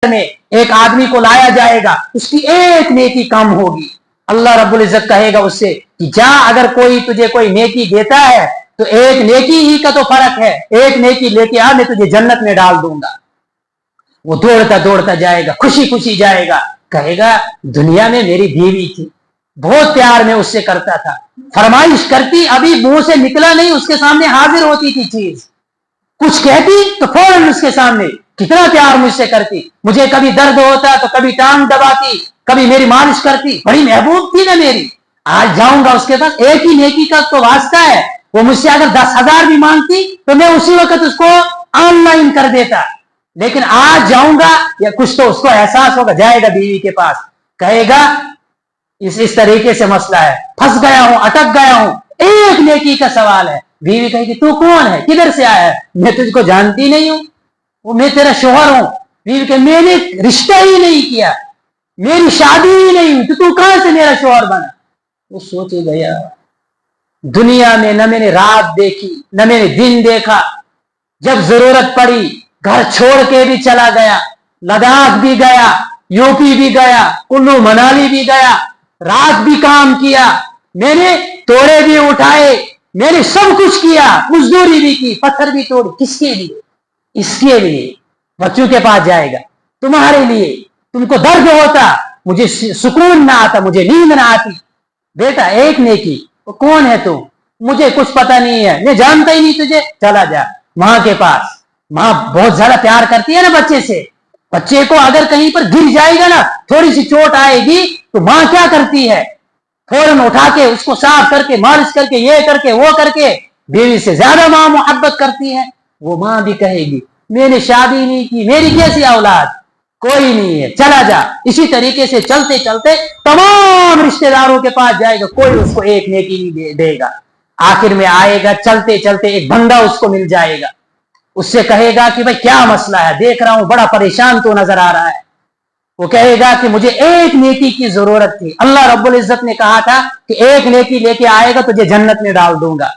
میں ایک آدمی کو لایا جائے گا, اس کی ایک نیکی کم ہوگی. اللہ رب العزت کہے گا اس سے کہ جا, اگر کوئی تجھے کوئی نیکی دیتا ہے تو ایک نیکی ہی کا تو فرق ہے, ایک نیکی لے کے آ, میں تجھے جنت میں ڈال دوں گا. وہ دوڑتا دوڑتا جائے گا, خوشی خوشی جائے گا, کہے گا دنیا میں میری بیوی تھی, بہت پیار میں اس سے کرتا تھا, فرمائش کرتی ابھی منہ سے نکلا نہیں, اس کے سامنے حاضر ہوتی تھی چیز, کچھ کہتی تو فوراً اس کے سامنے, کتنا پیار مجھ سے کرتی, مجھے کبھی درد ہوتا تو کبھی ٹانگ دباتی, کبھی میری مالش کرتی, بڑی محبوب تھی نا میری. آج جاؤں گا اس کے پاس, ایک ہی نیکی کا تو واسطہ ہے, وہ مجھ سے اگر 10,000 بھی مانگتی تو میں اسی وقت اس کو آن لائن کر دیتا. لیکن آج جاؤں گا, یا کچھ تو اس کو احساس ہوگا, جائے گا بیوی کے پاس, کہے گا اس طریقے سے مسئلہ ہے, پھنس گیا ہوں, اٹک گیا ہوں, ایک نیکی کا سوال ہے. بیوی کہے گی تو کون ہے, کدھر سے آیا ہے, میں تجھ کو جانتی نہیں ہوں, وہ میں تیرا شوہر ہوں. بیوی کہ میں نے رشتہ ہی نہیں کیا, میری شادی ہی نہیں ہوئی, تو کہاں سے میرا شوہر بنا. وہ سوچے گیا دنیا میں نہ میں نے رات دیکھی نہ میں نے دن دیکھا, جب ضرورت پڑی گھر چھوڑ کے بھی چلا گیا, لداخ بھی گیا, یو پی بھی گیا, کلو منالی بھی گیا, رات بھی کام کیا, میں نے توڑے بھی اٹھائے, میں نے سب کچھ کیا, مزدوری بھی کی, پتھر بھی توڑے. کس کے لیے؟ اس کے لیے بچوں کے پاس جائے گا, تمہارے لیے. تم کو درد ہوتا, مجھے سکون نہ آتا, مجھے نیند نہ آتی. بیٹا ایک نیکی, وہ کون ہے تم, مجھے کچھ پتا نہیں ہے, میں جانتا ہی نہیں تجھے, چلا جا ماں کے پاس. ماں بہت زیادہ پیار کرتی ہے نا بچے سے, بچے کو اگر کہیں پر گر جائے گا نا, تھوڑی سی چوٹ آئے گی تو ماں کیا کرتی ہے, فوراً اٹھا کے اس کو صاف کر کے, مالش کر کے, یہ کر کے, وہ کر کے. بیوی سے زیادہ ماں محبت کرتی ہے. وہ ماں بھی کہے گی میں نے شادی نہیں کی, میری کیسی اولاد, کوئی نہیں ہے, چلا جا. اسی طریقے سے چلتے چلتے تمام رشتہ داروں کے پاس جائے گا, کوئی اس کو ایک نیکی نہیں دے گا. آخر میں آئے گا, چلتے چلتے ایک بندہ اس کو مل جائے گا, اس سے کہے گا کہ بھائی کیا مسئلہ ہے, دیکھ رہا ہوں بڑا پریشان تو نظر آ رہا ہے. وہ کہے گا کہ مجھے ایک نیکی کی ضرورت تھی, اللہ رب العزت نے کہا تھا کہ ایک نیکی لے کے آئے گا تجھے جنت میں ڈال دوں گا.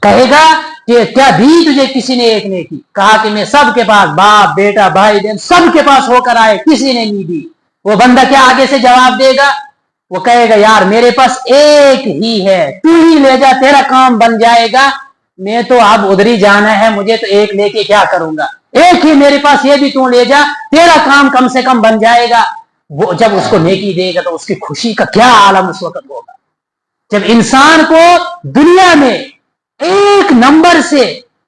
کہے گا کہ کیا دی تجھے کسی نے ایک نیکی, کہا کہ میں سب کے پاس, باپ بیٹا بھائی بہن سب کے پاس ہو کر آئے, کسی نے نہیں دی. وہ بندہ کیا آگے سے جواب دے گا, وہ کہے گا یار میرے پاس ایک ہی ہے, تو ہی لے جا, تیرا کام بن جائے گا, میں تو اب ادھر ہی جانا ہے, مجھے تو ایک لے کے کیا کروں گا, ایک ہی میرے پاس, یہ بھی تو لے جا, تیرا کام کم سے کم بن جائے گا. وہ جب اس کو نیکی دے گا تو اس کی خوشی کا کیا عالم اس وقت ہوگا. جب انسان کو دنیا میں ایک نمبر سے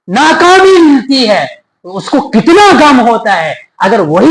ناکامی ملتی ہے تو اس کو کتنا غم ہوتا ہے, اگر وہی